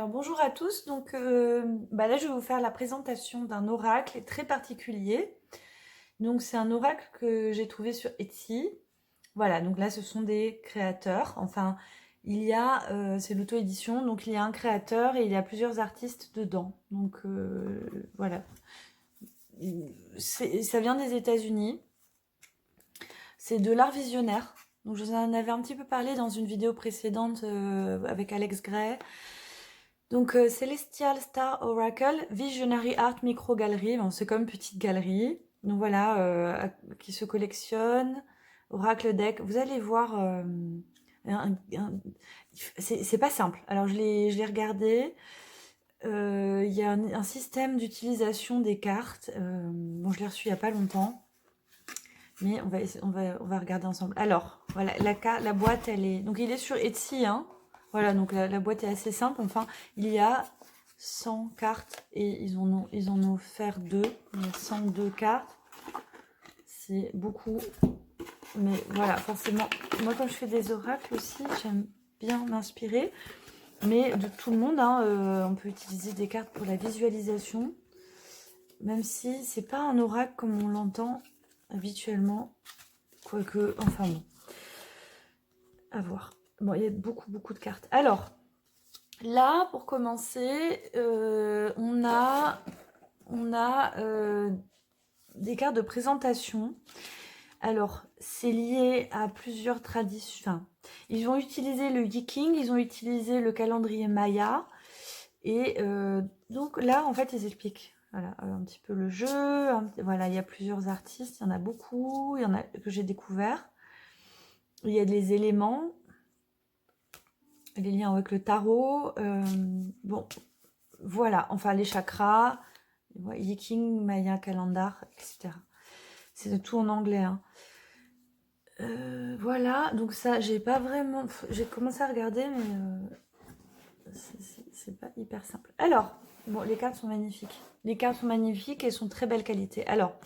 Alors bonjour à tous, donc là je vais vous faire la présentation d'un oracle très particulier. Donc c'est un oracle que j'ai trouvé sur Etsy. Voilà, donc là ce sont des créateurs. Enfin, c'est l'auto-édition, donc il y a un créateur et il y a plusieurs artistes dedans. Donc voilà, ça vient des États-Unis. C'est de l'art visionnaire. Donc je vous en avais un petit peu parlé dans une vidéo précédente avec Alex Gray. Donc Celestial Star Oracle, Visionary Art Micro Gallery, bon, c'est comme une petite galerie. Donc voilà, qui se collectionne. Oracle Deck, vous allez voir, c'est pas simple. Alors je l'ai regardé. Il y a un système d'utilisation des cartes. Bon, je l'ai reçu il y a pas longtemps, mais on va regarder ensemble. Alors voilà, la boîte, elle est, donc il est sur Etsy, hein. Voilà, donc la boîte est assez simple. Enfin, il y a 100 cartes et ils en ont offert deux. Il y a 102 cartes. C'est beaucoup. Mais voilà, forcément, moi quand je fais des oracles aussi, j'aime bien m'inspirer. Mais de tout le monde, hein, on peut utiliser des cartes pour la visualisation. Même si c'est pas un oracle comme on l'entend habituellement. Quoique, enfin bon. À voir. Bon, il y a beaucoup de cartes. Alors, là, pour commencer, on a des cartes de présentation. Alors, c'est lié à plusieurs traditions. Enfin, ils ont utilisé le Yiking, ils ont utilisé le calendrier Maya. Et donc là, en fait, ils expliquent voilà, un petit peu le jeu. Voilà, il y a plusieurs artistes, il y en a beaucoup, il y en a que j'ai découvert. Il y a des éléments, les liens avec le tarot. Bon, voilà, enfin les chakras, Yiking, Maya, Calendar, etc. C'est de tout en anglais. Hein. Voilà, donc ça, j'ai pas vraiment. J'ai commencé à regarder, mais c'est pas hyper simple. Alors, bon, les cartes sont magnifiques. Les cartes sont magnifiques et sont très belle qualité. Alors,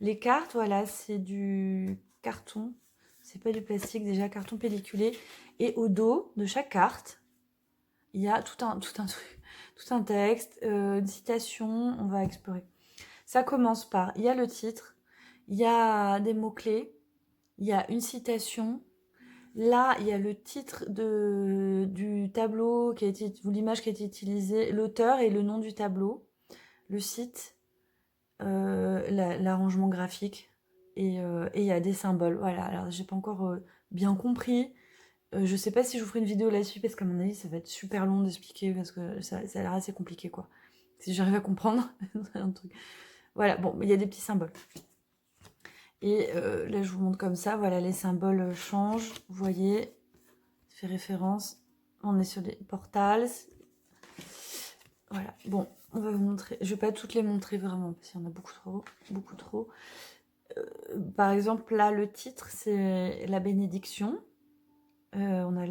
les cartes, voilà, c'est du carton. C'est pas du plastique, déjà, carton pelliculé. Et au dos de chaque carte, il y a tout un truc, tout un texte, une citation, on va explorer. Ça commence par, il y a le titre, il y a des mots-clés, il y a une citation. Là, il y a le titre du tableau, ou l'image qui a été utilisée, l'auteur et le nom du tableau, le site, l'arrangement graphique, et il y a des symboles. Voilà, alors j'ai pas encore bien compris. Je sais pas si je vous ferai une vidéo là-dessus, parce qu'à mon avis, ça va être super long d'expliquer, parce que ça a l'air assez compliqué, quoi. Si j'arrive à comprendre, un truc. Voilà, bon, il y a des petits symboles. Et là, je vous montre comme ça, voilà, les symboles changent, vous voyez, ça fait référence. On est sur des portals. Voilà, bon, on va vous montrer. Je vais pas toutes les montrer vraiment, parce qu'il y en a beaucoup trop, beaucoup trop. Par exemple, là, le titre, c'est la bénédiction. On a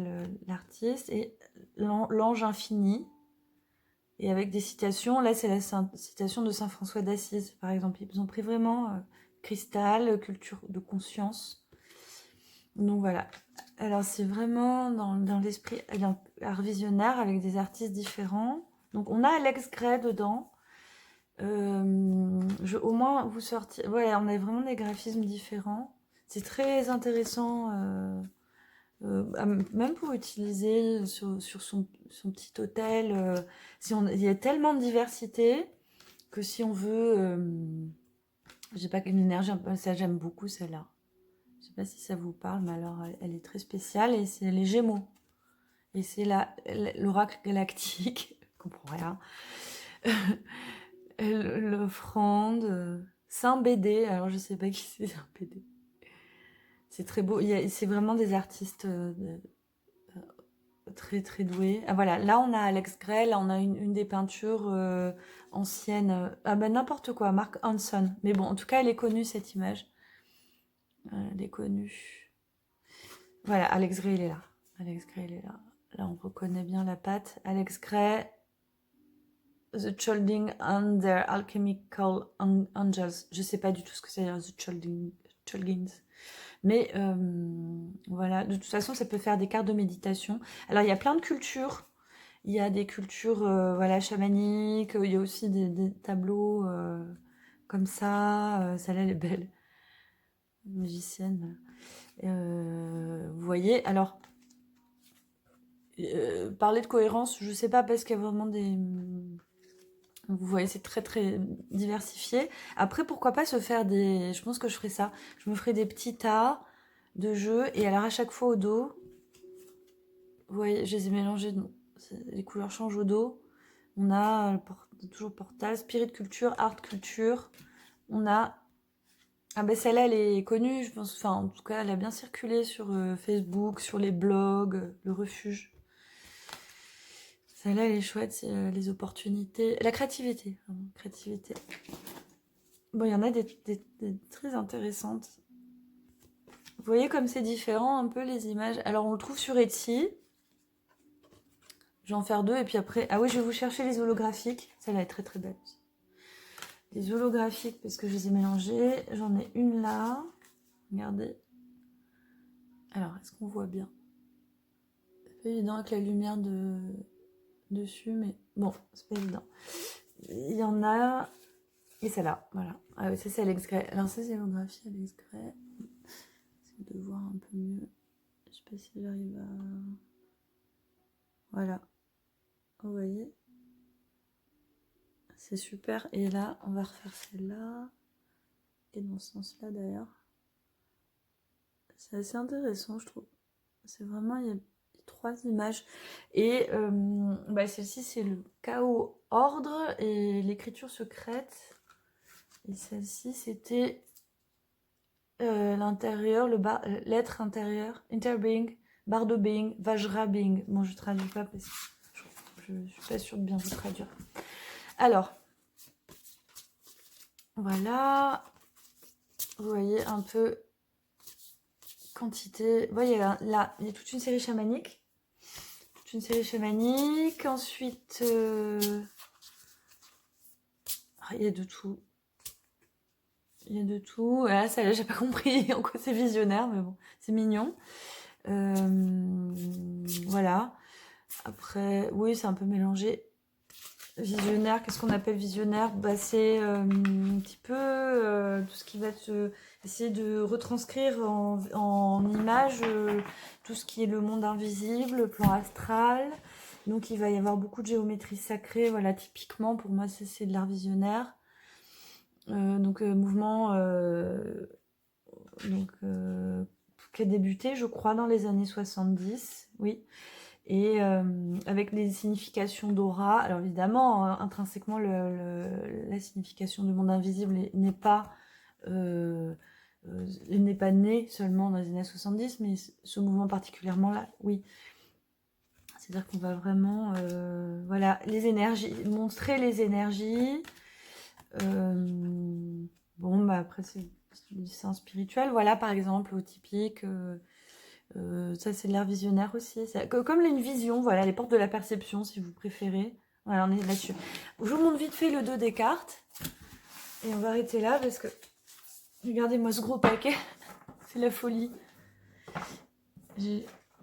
l'artiste et l'ange infini. Et avec des citations, là c'est la citation de Saint François d'Assise, par exemple. Ils ont pris vraiment cristal, culture de conscience. Donc voilà. Alors c'est vraiment dans l'esprit art visionnaire avec des artistes différents. Donc on a Alex Gray dedans. Au moins vous sortir. Ouais, on a vraiment des graphismes différents. C'est très intéressant. Même pour utiliser sur son petit hôtel, il y a tellement de diversité que si on veut, j'ai pas une énergie, ça j'aime beaucoup celle-là. Je sais pas si ça vous parle, mais alors elle est très spéciale et c'est les Gémeaux. Et c'est l'oracle galactique, je comprends rien. L'offrande, Saint BD, alors je sais pas qui c'est Saint BD. C'est très beau, c'est vraiment des artistes très doué. Ah voilà, là on a Alex Gray, là on a une des peintures anciennes. Ah ben n'importe quoi, Mark Hanson. Mais bon, en tout cas, elle est connue cette image. Elle est connue. Voilà, Alex Gray, il est là. Alex Gray, il est là. Là, on reconnaît bien la patte. Alex Gray, The Cholding and Their Alchemical Angels. Je sais pas du tout ce que c'est, The Choldings. Mais voilà, de toute façon, ça peut faire des cartes de méditation. Alors, il y a plein de cultures. Il y a des cultures voilà, chamaniques, il y a aussi des tableaux comme ça. Celle-là, elle est belle, magicienne. Vous voyez, alors, parler de cohérence, je sais pas, parce qu'il y a vraiment des... Vous voyez, c'est très très diversifié. Après, pourquoi pas se faire des... Je pense que je ferai ça. Je me ferai des petits tas de jeux, et alors à chaque fois au dos, vous voyez, je les ai mélangés, les couleurs changent au dos. On a toujours Portal, Spirit Culture, Art Culture. On a... Ah ben celle-là, elle est connue, je pense. Enfin, en tout cas, elle a bien circulé sur Facebook, sur les blogs, le refuge. Celle-là, elle est chouette, c'est les opportunités. La créativité, pardon, créativité. Bon, il y en a des très intéressantes. Vous voyez comme c'est différent un peu les images. Alors, on le trouve sur Etsy. Je vais en faire 2 et puis après... Ah oui, je vais vous chercher les holographiques. Celle-là est très très belle. Les holographiques, parce que je les ai mélangés. J'en ai une là. Regardez. Alors, est-ce qu'on voit bien? C'est pas évident avec la lumière dessus, mais bon, c'est pas évident. Il y en a... Et celle-là, voilà. Ah oui, ça c'est Alex Gray. Alors ça c'est l'holographie Alex Gray. J'essaie de voir un peu mieux. Je sais pas si j'arrive à... Voilà. Vous voyez? C'est super. Et là, on va refaire celle-là. Et dans ce sens-là d'ailleurs. C'est assez intéressant, je trouve. C'est vraiment... Il y a 3 images. Et bah, celle-ci, c'est le chaos ordre et l'écriture secrète. Et celle-ci, c'était l'intérieur, l'être intérieur, interbeing, bardo being, vajra being. Bon, je traduis pas parce que je suis pas sûre de bien vous traduire. Alors, voilà. Vous voyez un peu quantité. Vous voyez là, il y a toute une série chamanique. Toute une série chamanique. Ensuite, il y a de tout. Il y a de tout. Là, ça, j'ai pas compris en quoi c'est visionnaire, mais bon, c'est mignon. Voilà. Après, oui, c'est un peu mélangé. Visionnaire, qu'est-ce qu'on appelle visionnaire? Bah, c'est un petit peu tout ce qui va essayer de retranscrire en images tout ce qui est le monde invisible, le plan astral. Donc, il va y avoir beaucoup de géométrie sacrée. Voilà, typiquement, pour moi, c'est de l'art visionnaire. Mouvement qui a débuté, je crois, dans les années 70, oui. Et avec des significations d'aura. Alors évidemment, intrinsèquement, la signification du monde invisible n'est pas née seulement dans les années 70, mais ce mouvement particulièrement là, oui. C'est-à-dire qu'on va vraiment, voilà, les énergies, montrer les énergies. Bon, bah après, c'est du dessin spirituel. Voilà, par exemple, au typique... ça c'est de l'art visionnaire aussi, comme une vision, voilà, les portes de la perception si vous préférez. Voilà, on est là-dessus. Je vous montre vite fait le dos des cartes. Et on va arrêter là parce que... Regardez-moi ce gros paquet. C'est la folie.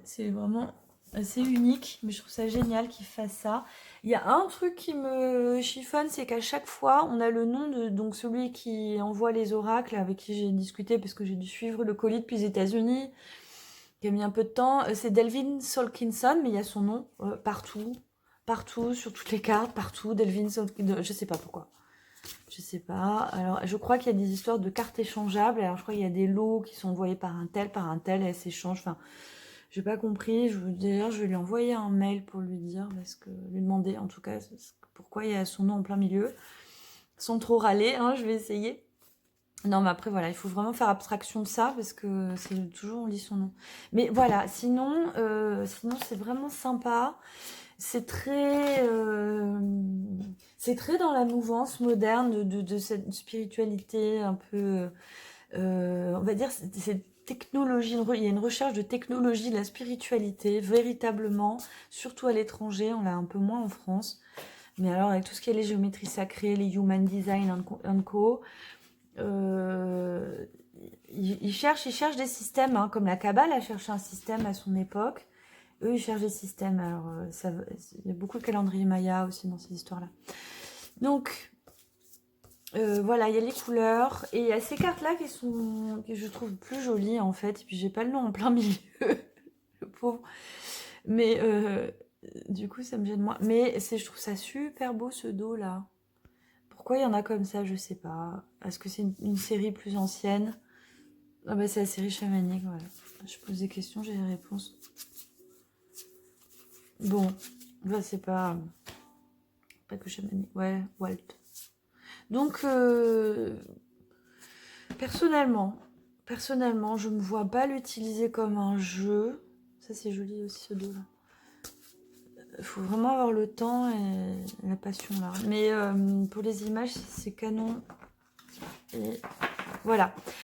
C'est vraiment assez unique, mais je trouve ça génial qu'ils fassent ça. Il y a un truc qui me chiffonne, c'est qu'à chaque fois, on a le nom de donc celui qui envoie les oracles, avec qui j'ai discuté parce que j'ai dû suivre le colis depuis les États-Unis, qui a mis un peu de temps. C'est Delvin Solkinson, mais il y a son nom partout, sur toutes les cartes, partout. Delvin Solkinson, je sais pas pourquoi. Je sais pas. Alors, je crois qu'il y a des histoires de cartes échangeables. Alors, je crois qu'il y a des lots qui sont envoyés par un tel, et elles s'échangent. Enfin, j'ai pas compris. D'ailleurs, je vais lui envoyer un mail pour lui dire, lui demander en tout cas pourquoi il y a son nom en plein milieu. Sans trop râler, hein, je vais essayer. Non, mais après, voilà, il faut vraiment faire abstraction de ça parce que c'est toujours on lit son nom. Mais voilà, sinon c'est vraiment sympa. C'est très dans la mouvance moderne de cette spiritualité un peu, on va dire, cette technologie. Il y a une recherche de technologie de la spiritualité, véritablement, surtout à l'étranger. On l'a un peu moins en France. Mais alors, avec tout ce qui est les géométries sacrées, les human design and co., il cherche des systèmes, hein, comme la Kabbale a cherché un système à son époque. Eux, ils cherchent des systèmes. Alors, il y a beaucoup de calendrier Maya aussi dans ces histoires-là. Donc, voilà, il y a les couleurs. Et il y a ces cartes-là que je trouve plus jolies, en fait. Et puis, j'ai pas le nom en plein milieu. Le pauvre. Mais, du coup, ça me gêne moins. Mais je trouve ça super beau, ce dos-là. Pourquoi il y en a comme ça, je sais pas. Est-ce que c'est une série plus ancienne? Ah bah c'est la série chamanique, voilà. Je pose des questions, j'ai les réponses. Bon, bah c'est pas que chamanique, ouais, Walt. Donc, personnellement, je me vois pas l'utiliser comme un jeu. Ça c'est joli aussi ce dos là. Il faut vraiment avoir le temps et la passion là. Mais pour les images, c'est canon. Et voilà.